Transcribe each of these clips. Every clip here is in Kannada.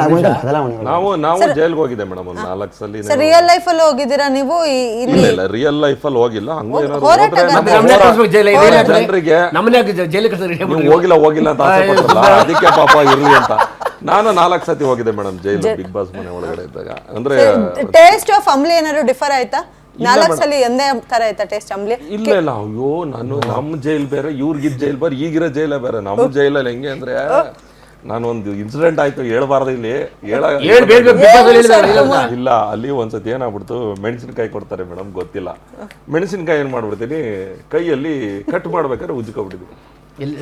ಮನೆಯಲ್ಲಿ ಆಗುವಂತ ಬದಲಾವಣೆಗಳು. ನಾವು ಜೈಲ್ಗೆ ಹೋಗಿದೆ ಮೇಡಮ್ ಒಂದು 4 ಸಲ. ಸರ್ ರಿಯಲ್ ಲೈಫ್ ಅಲ್ಲಿ ಹೋಗಿದ್ದೀರಾ ನೀವು? ಇಲ್ಲ ರಿಯಲ್ ಲೈಫ್ ಅಲ್ಲಿ ಹೋಗಿಲ್ಲ. ಹೋಗಿಲ್ಲ ಅಂತ ಆಸೆ ಪಟ್ಟರಲ್ಲ, ಅದಕ್ಕೆ ಪಾಪ ಇರ್ಲಿ ಅಂತ ನಾನು 4 ಸತಿ ಹೋಗಿದೆ ಮೇಡಮ್ ಜೈಲು, ಬಿಗ್ ಬಾಸ್ ಮನೆ ಒಳಗಡೆ ಇದ್ದಾಗ. ಅಂದ್ರೆ ಟೇಸ್ಟ್ ಆಫ್ ಅಂಬ್ಲಿ ಏನಾದ್ರು ಡಿಫರ್ ಆಯ್ತಾ? 4 ಸಲ ಒಂದೇ ತರ ಆಯ್ತಾ ಟೇಸ್ಟ್ ಅಂಬ್ಲಿ? ಇಲ್ಲ ಅಯ್ಯೋ ನಮ್ಮ ಜೈಲ್ ಬೇರೆ, ಇವ್ರಿಗಿದ್ ಜೈಲ್ ಬೇರೆ, ಈಗಿರೋ ಜೈಲೇ ಬೇರೆ. ನಮ್ಮ ಜೈಲಲ್ಲಿ ಹೆಂಗೆ ಅಂದ್ರೆ, ನಾನೊಂದು ಇನ್ಸಿಡೆಂಟ್ ಆಯ್ತು, ಹೇಳ್ಬಾರ್ದು ಇಲ್ಲಿ. ಇಲ್ಲ ಅಲ್ಲಿ ಒಂದ್ಸತಿ ಏನಾಗ್ಬಿಡ್ತು, ಮೆಣಸಿನಕಾಯಿ ಕೊಡ್ತಾರೆ ಮೇಡಮ್, ಗೊತ್ತಿಲ್ಲ. ಮೆಣಸಿನಕಾಯಿ ಏನ್ ಮಾಡ್ಬಿಡ್ತೀನಿ, ಕೈಯಲ್ಲಿ ಕಟ್ ಮಾಡ್ಬೇಕಾದ್ರೆ ಉಜ್ಕೊಬಿಟ್ಟಿದ್ವಿ.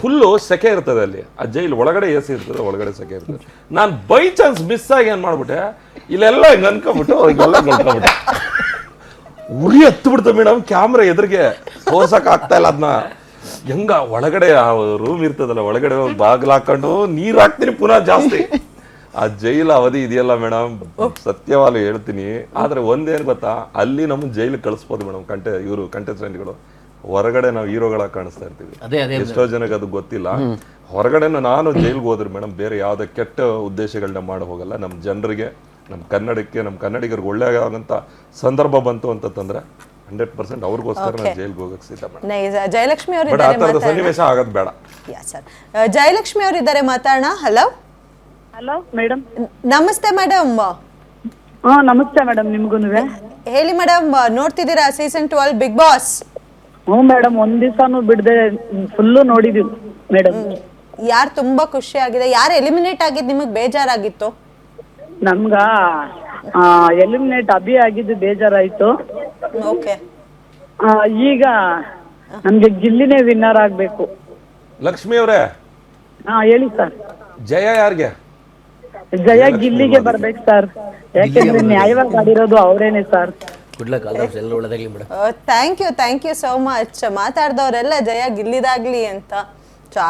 ಫುಲ್ಲು ಸೆಕೆ ಇರ್ತದೆ ಅಲ್ಲಿ, ಆ ಜೈಲ್ ಒಳಗಡೆ ಎಸಿ ಇರ್ತದೆ, ಒಳಗಡೆ ಸೆಕೆ ಇರ್ತದೆ. ನಾನು ಬೈ ಚಾನ್ಸ್ ಮಿಸ್ ಆಗಿ ಏನ್ ಮಾಡ್ಬಿಟ್ಟೆ, ಇಲ್ಲೆಲ್ಲ ಹಿಂಗ್ ಅನ್ಕೊಂಬಿಟ್ಟು ಹಿಂಗೆಲ್ಲ ಕಳ್ಕೊಂಬಿಟ್ಟೆ. ಉರಿ ಹತ್ತು ಬಿಡ್ತು ಮೇಡಮ್, ಕ್ಯಾಮ್ರಾ ಎದುರಿಗೆ ತೋರ್ಸಕ್ ಆಗ್ತಾ ಇಲ್ಲ ಅದನ್ನ. ಹೆಂಗ ಒಳಗಡೆ ರೂಮ್ ಇರ್ತದಲ್ಲ, ಒಳಗಡೆ ಹೋಗಿ ಬಾಗಿಲು ಹಾಕೊಂಡು ನೀರ್ ಹಾಕ್ತೀನಿ ಪುನಃ ಜಾಸ್ತಿ. ಆ ಜೈಲ ಅವಧಿ ಇದೆಯಲ್ಲ ಮೇಡಮ್, ಸತ್ಯವಾಗ್ಲೂ ಹೇಳ್ತೀನಿ. ಆದ್ರೆ ಒಂದೇನ್ ಗೊತ್ತಾ, ಅಲ್ಲಿ ನಮ್ಮ ಜೈಲು ಕಳಿಸ್ಬೋದು ಮೇಡಮ್ ಇವರು ಕಂಟೆಸ್ಟೆಂಟ್ಗಳು. ಹೊರಗಡೆ ನಾವು ಹೀರೋಗಳಾಗಿ ಕಾಣಿಸ್ತಾ ಇರ್ತೀವಿ. ಎಷ್ಟೋ ಜನಕ್ಕೆ ಅದು ಗೊತ್ತಿಲ್ಲ. ಹೊರಗಡೆ ನಾನು ಜೈಲ್ಗೆ ಹೋದ್ರೆ ಮೇಡಮ್, ಬೇರೆ ಯಾವ್ದೇ ಕೆಟ್ಟ ಉದ್ದೇಶಗಳನ್ನ ಮಾಡಿ ಹೋಗಲ್ಲ. ನಮ್ಮ ಜನರಿಗೆ, ನಮ್ಮ ಕನ್ನಡಕ್ಕೆ, ನಮ್ಮ ಕನ್ನಡಿಗರಿಗೆ ಒಳ್ಳೆ ಆಗಂತ ಸಂದರ್ಭ ಬಂತು ಅಂತಂದ್ರೆ 100% ಅವ್ರಿಗೋಸ್ಕರ ನಾನು ಜೈಲ್ಗೆ ಹೋಗಕ್ಕೆ ಸಿದ್ಧ ಮೇಡಮ್. ಜಯಲಕ್ಷ್ಮಿ ಅವರು ಬಟ್ ಆ ಥರದ ಸನ್ನಿವೇಶ ಆಗೋದು ಬೇಡ. ಜಯಲಕ್ಷ್ಮಿ ಅವರು ಇದ್ದಾರೆ, ಮಾತಾಡೋಣ. Hello madam. ನಮಸ್ತೆ ಮೇಡಮ್. ನಮಸ್ತೆ ಮೇಡಮ್, ನಿಮ್ಗೂನುವೆ. ಹೇಳಿ ಮೇಡಮ್, ನೋಡ್ತಿದ್ದೀರಾ ಸೀಸನ್ 12 ಬಿಗ್ ಬಾಸ್? ಹ್ಞೂ ಮೇಡಮ್, ಒಂದ್ ದಿವಸನೂ ಬಿಡದೆ ಫುಲ್ಲು ನೋಡಿದೀವಿ ಮೇಡಮ್. ಯಾರು ತುಂಬಾ ಖುಷಿ ಆಗಿದೆ? ಯಾರು ಎಲಿಮಿನೇಟ್ ಆಗಿದ್ದು ನಿಮಗೆ ಬೇಜಾರಾಗಿತ್ತು? ನಮ್ಗ ಎಲಿಮಿನೇಟ್ ಅಭಿ ಆಗಿದ್ದು ಬೇಜಾರಾಯ್ತು. ಓಕೆ. ಈಗ ನಮ್ಗೆ ಗಿಲ್ಲಿನೇ ವಿನ್ನರ್ ಆಗ್ಬೇಕು. ಲಕ್ಷ್ಮಿ ಅವರೇ ಹೇಳಿ ಸರ್. ಜಯ ಯಾರಿಗೆ? ಜಯ ಗಿಲ್ಲಿಗೆ ಬರ್ಬೇಕು ಸರ್, ಯಾಕೆಂದ್ರೆ ನ್ಯಾಯವಾಗಿ ಆಡಿರೋದು ಅವರೇನೆ sir. Thank you so much. ಮಾತಾಡ್ದವ್ರೆಲ್ಲ ಜಯ ಗಿಲ್ಲಿದಾಗ್ಲಿ ಅಂತ.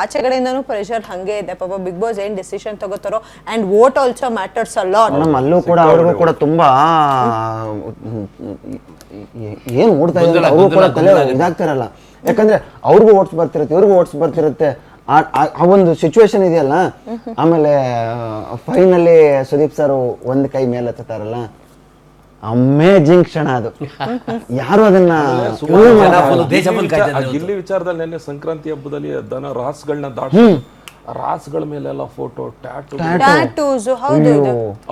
ಆಚೆಗಡೆಯಿಂದನೂ ಪ್ರೆಷರ್ ಹಂಗೆ ಇದೆ ಪಾಪ. ಬಿಗ್ ಬಾಸ್ ಏನ್ ಡಿಸಿಷನ್ ತಗೋತಾರೋ, and vote also matters a lot. ಅಲ್ಲೂ ಕೂಡ ಅವ್ರಿಗೂ ಕೂಡ ತುಂಬಾ ಏನ್ ಓಡ್ತಾ ಇದ್ದಾರೆ, ಅವ್ರಿಗೂ ಕೂಡ ತಲೆ ಇದಾಗ್ತಿರಲ್ಲ. ಯಾಕಂದ್ರೆ ಅವ್ರಿಗೂ ಓಟ್ಸ್ ಬರ್ತಿರುತ್ತೆ, ಇವ್ರಿಗೂ ಓಟ್ಸ್ ಬರ್ತಿರುತ್ತೆ. ಆ ಒಂದು ಸಿಚುವೇಶನ್ ಇದೆಯಲ್ಲ. ಆಮೇಲೆ ಫೈನಲಿ ಸುದೀಪ್ ಸರ್ ಒಂದ್ ಕೈ ಮೇಲೆ ಹತ್ತಾರಲ್ಲ, ಅಮೇಜಿಂಗ್ ಕ್ಷಣ ಅದು. ಯಾರು ಅದನ್ನ ಗಿಲ್ಲಿ ವಿಚಾರದಲ್ಲಿ ನೆನ್ನೆ ಸಂಕ್ರಾಂತಿ ಹಬ್ಬದಲ್ಲಿ ದನ ರಾಸ್ಗಳನ್ನ ದಾಟಿ, ರಾಸ್ಗಳ ಮೇಲೆಲ್ಲ ಫೋಟೋ, ಟ್ಯಾಟೂಸ್. ಹೌದು,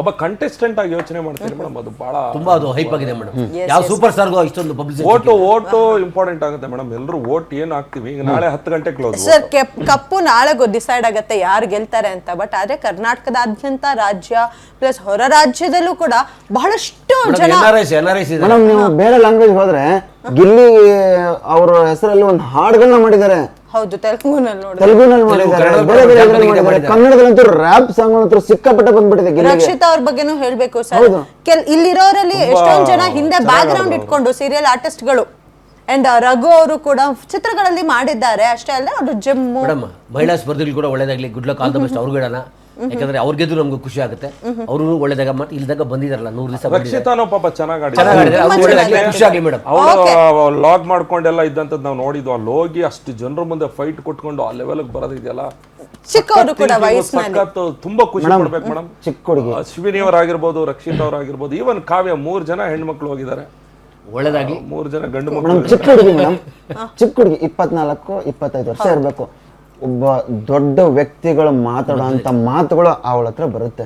ಒಬ್ಬ ಕಂಟೆಸ್ಟೆಂಟ್ ಆಗಿ ಯೋಚನೆ ಮಾಡ್ತೀನಿ ಮೇಡಮ್. ಅದು ಬಹಳ ತುಂಬಾ ಅದು ಹೈಪ್ ಆಗಿದೆ ಮೇಡಮ್. ಯಾವ ಸೂಪರ್ ಸ್ಟಾರ್ಗೂ ಇಷ್ಟೊಂದು ಪಬ್ಲಿಸಿಟಿ. ಓಟು ಇಂಪಾರ್ಟೆಂಟ್ ಆಗುತ್ತೆ ಮೇಡಮ್. ಎಲ್ಲರೂ ಓಟ್ ಏನ್ ಹಾಕ್ತಿವಿ, ಈಗ ನಾಳೆ 10 ಗಂಟೆ ಕ್ಲೋಸ್ ಸರ್. ಕಪ್ಪು ನಾಳೆ ಡಿಸೈಡ್ ಆಗುತ್ತೆ ಯಾರು ಗೆಲ್ತಾರೆ ಅಂತ. ಬಟ್ ಆದ್ರೆ ಕರ್ನಾಟಕದಾದ್ಯಂತ ರಾಜ್ಯ ಪ್ಲಸ್ ಹೊರ ರಾಜ್ಯದಲ್ಲೂ ಕೂಡ ಬಹಳಷ್ಟು ಜನ ಮೇಡಮ್, ನೀವು ಬೇರೆ ಲ್ಯಾಂಗ್ವೇಜ್ ಹೋದ್ರೆ ಗಿಲ್ಲಿ ಅವರ ಹೆಸರಲ್ಲಿ ಒಂದು ಹಾಡುಗಳನ್ನ ಮಾಡಿದ್ದಾರೆ. ಹೌದು, ತೆಲುಗುನಲ್ಲಿ ಮಾಡಿದ್ದಾರೆ, ಬೇರೆ ಬೇರೆ ಮಾಡಿದ್ದಾರೆ. ಕನ್ನಡದಲ್ಲಂತೂ ರ್ಯಾಪ್ ಸಾಂಗ್ ಅಂತೂ ಸಿಕ್ಕಾಪಟ್ಟೆ ಬಂದ್ಬಿಟ್ಟಿದೆ. ರಕ್ಷಿತಾ ಅವ್ರ ಬಗ್ಗೆನೂ ಹೇಳ್ಬೇಕು ಸರ್. ಇಲ್ಲಿರೋರಲ್ಲಿ ಎಷ್ಟೊಂದು ಜನ ಹಿಂದೆ ಬ್ಯಾಕ್ ಗ್ರೌಂಡ್ ಇಟ್ಕೊಂಡು ಸೀರಿಯಲ್ ಆರ್ಟಿಸ್ಟ್ಗಳು. ಅಂಡ್ ರಘು ಅವರು ಕೂಡ ಚಿತ್ರಗಳಲ್ಲಿ ಮಾಡಿದ್ದಾರೆ. ಅಷ್ಟೇ ಅಲ್ಲದೆ ಅವರು ಜಿಮ್. ಮಹಿಳಾ ಸ್ಪರ್ಧೆಗಳು ಕೂಡ ಒಳ್ಳೇದಾಗ್ಲಿ, good luck, all the best ಅವ್ರಿಗೂ ಹೇಳೋಣ. ಯಾಕಂದ್ರೆ ಅವ್ರಿಗೆದ್ರು ನಮ್ಗೆ ಖುಷಿ ಆಗುತ್ತೆ. ಅವರು ಒಳ್ಳೇದಾಗ ಇಲ್ದಾಗ ಬಂದಿದಾರಲ್ಲ 100 ದಿವಸ. ರಕ್ಷಿತಾನೂ ಪಾಪ ಚೆನ್ನಾಗಿ ಖುಷಿ ಆಗ್ಲಿ ಮೇಡಮ್. ಅವರು ಲಾಗ್ ಮಾಡ್ಕೊಂಡೆಲ್ಲ ಇದ್ದಂತದ್ ನಾವು ನೋಡಿದ್ವು. ಅಲ್ಲಿ ಹೋಗಿ ಅಷ್ಟು ಜನರ ಮುಂದೆ ಫೈಟ್ ಕೊಟ್ಕೊಂಡು ಆ ಲೆವೆಲ್ ಬರೋದಿದೆಯಲ್ಲ, ಚಿಕ್ಕವರು ಕೂಡ ವಯಸ್ಸಿನಲ್ಲಿ ತುಂಬಾ ಖುಷಿ ಪಡ್ಬೇಕು ಮೇಡಮ್. ಚಿಕ್ಕ ಹುಡುಗಿ ಅಶ್ವಿನಿ ಅವರಾಗಿರ್ಬೋದು, ರಕ್ಷಿತಾ ಅವರಾಗಿರ್ಬೋದು, ಈವನ್ ಕಾವ್ಯ, 3 ಜನ ಹೆಣ್ಮಕ್ಳು ಹೋಗಿದ್ದಾರೆ. ಒಳ್ಳೇದಾಗಿ. 3 ಜನ ಗಂಡು ಮಕ್ಕಳು. ಚಿಕ್ಕ ಹುಡುಗಿ ಮೇಡಮ್, ಚಿಕ್ಕ ಹುಡುಗಿ 24-25 ವರ್ಷ ಇರ್ಬೇಕು. ಒಬ್ಬ ದೊಡ್ಡ ವ್ಯಕ್ತಿಗಳು ಮಾತಾಡುವಂತ ಮಾತುಗಳು ಅವಳ ಹತ್ರ ಬರುತ್ತೆ.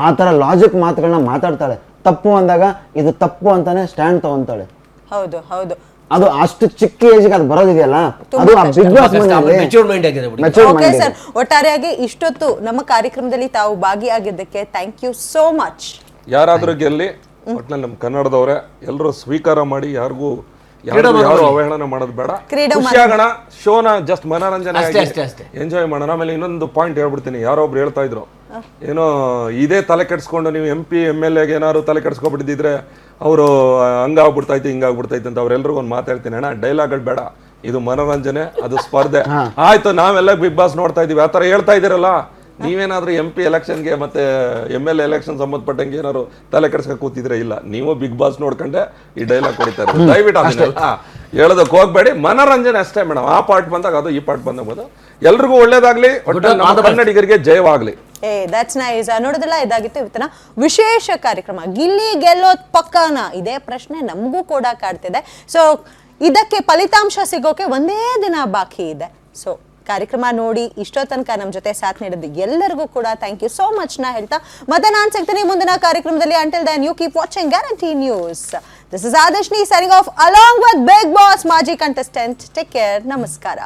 ಆ ತರ ಲಾಜಿಕ್ ಮಾತುಗಳನ್ನ ಮಾತಾಡ್ತಾಳೆ. ತಪ್ಪು ಅಂದಾಗ ಇದು ತಪ್ಪು ಅಂತಾನೆ ಸ್ಟ್ಯಾಂಡ್ ತಗೊಂತಾಳೆ. ಹೌದು ಹೌದು. ಅದು ಅಷ್ಟು ಚಿಕ್ಕ ಏಜ್ಗೆ ಅದು ಬರೋದಿದೆಯಲ್ಲ, ಅದು ಆ ಬಿಗ್ ಬಾಸ್ ಓಕೆ ಸರ್, ಒಟ್ಟಾರೆಯಾಗಿ ಇಷ್ಟೊತ್ತು ನಮ್ಮ ಕಾರ್ಯಕ್ರಮದಲ್ಲಿ ತಾವು ಭಾಗಿಯಾಗಿದ್ದಕ್ಕೆ ಥ್ಯಾಂಕ್ ಯು ಸೋ ಮಚ್. ಯಾರಾದ್ರೂ ಗೆಲ್ಲಿ, ಒಟ್ನಲ್ಲಿ ನಮ್ಮ ಕನ್ನಡದವರೇ ಎಲ್ಲರೂ ಸ್ವೀಕಾರ ಮಾಡಿ, ಯಾರು ಅವಹೇಳನ ಮಾಡೋದು ಬೇಡ. ಖುಷಿ ಆಗೋಣ, ಶೋನ ಜಸ್ಟ್ ಮನೋರಂಜನೆ ಎಂಜಾಯ್ ಮಾಡೋಣ. ಆಮೇಲೆ ಇನ್ನೊಂದು ಪಾಯಿಂಟ್ ಹೇಳ್ಬಿಡ್ತೀನಿ. ಯಾರೊಬ್ರು ಹೇಳ್ತಾ ಇದ್ರು, ಏನೋ ಇದೇ ತಲೆ ಕೆಡ್ಸ್ಕೊಂಡು ನೀವು MP MLA ಏನಾದ್ರು ತಲೆ ಕೆಡ್ಸ್ಕೊಬಿಟ್ಟಿದ್ರೆ ಅವರು ಹಂಗಾಗ್ಬಿಡ್ತೈತೆ ಹಿಂಗಾಗ್ಬಿಡ್ತೈತೆ ಅಂತ ಅವ್ರೆಲ್ರಿಗೂ ಒಂದು ಮಾತಾಡ್ತೀನಿ. ಅಣ್ಣ, ಡೈಲಾಗ್ಗಳು ಬೇಡ, ಇದು ಮನೋರಂಜನೆ, ಅದು ಸ್ಪರ್ಧೆ. ಆಯ್ತು, ನಾವೆಲ್ಲ ಬಿಗ್ ಬಾಸ್ ನೋಡ್ತಾ ಇದೀವಿ, ಆ ಥರ ಹೇಳ್ತಾ ಇದ್ದೀರಲ್ಲ. ನೀವೇನಾದ್ರೂ MP ಎಲೆಕ್ಷನ್ಗೆ ಮತ್ತೆ MLA ಎಲೆಕ್ಷನ್ ಸಂಬಂಧಪಟ್ಟಂಗೆ ಏನಾದ್ರು ತಲೆ ಕೆಡ್ಸ್ಕ ಕೂತಿದ್ರೆ ಇಲ್ಲ, ನೀವು ಬಿಗ್ ಬಾಸ್ ನೋಡ್ಕೊಂಡೆ ಈ ಡೈಲಾಗ್ ಕೊಡ್ತಾರೆ. ದಯವಿಟ್ಟು ಹೇಳೋದಕ್ಕೆ ಹೋಗ್ಬೇಡಿ, ಮನೋರಂಜನೆ ಅಷ್ಟೇ ಮೇಡಮ್. ಆ ಪಾರ್ಟ್ ಬಂದಾಗ ಅದು, ಈ ಪಾರ್ಟ್ ಬಂದಾಗ ಎಲ್ರಿಗೂ ಒಳ್ಳೇದಾಗ್ಲಿ, ಒಟ್ಟು ನಮ್ಮ ಕನ್ನಡಿಗರಿಗೆ ಜಯವಾಗ್ಲಿ. That's nice. ನೋಡೋದಿಲ್ಲ, ಇದಾಗಿತ್ತು ಇವತ್ತಿನ ವಿಶೇಷ ಕಾರ್ಯಕ್ರಮ. ಗಿಲ್ಲಿ ಗೆಲ್ಲೋದ್ ಪಕ್ಕನ, ಇದೇ ಪ್ರಶ್ನೆ ನಮಗೂ ಕೂಡ ಕಾಡ್ತಿದೆ. ಸೊ ಇದಕ್ಕೆ ಫಲಿತಾಂಶ ಸಿಗೋಕೆ ಒಂದೇ ದಿನ ಬಾಕಿ ಇದೆ. ಸೊ ಕಾರ್ಯಕ್ರಮ ನೋಡಿ ಇಷ್ಟೋ ತನಕ ನಮ್ಮ ಜೊತೆ ಸಾಥ್ ನೀಡಿದ್ದು ಎಲ್ಲರಿಗೂ ಕೂಡ ಥ್ಯಾಂಕ್ ಯು ಸೋ ಮಚ್ ನ ಹೇಳ್ತಾ ಮತ್ತೆ ನಾನು ಸಿಗ್ತೀನಿ ಮುಂದಿನ ಕಾರ್ಯಕ್ರಮದಲ್ಲಿ. Until then you keep watching Guarantee News. This is Adarshini signing off along with Bigg Boss ಮಾಜಿ ಕಂಟೆಸ್ಟೆಂಟ್. Take care. ನಮಸ್ಕಾರ.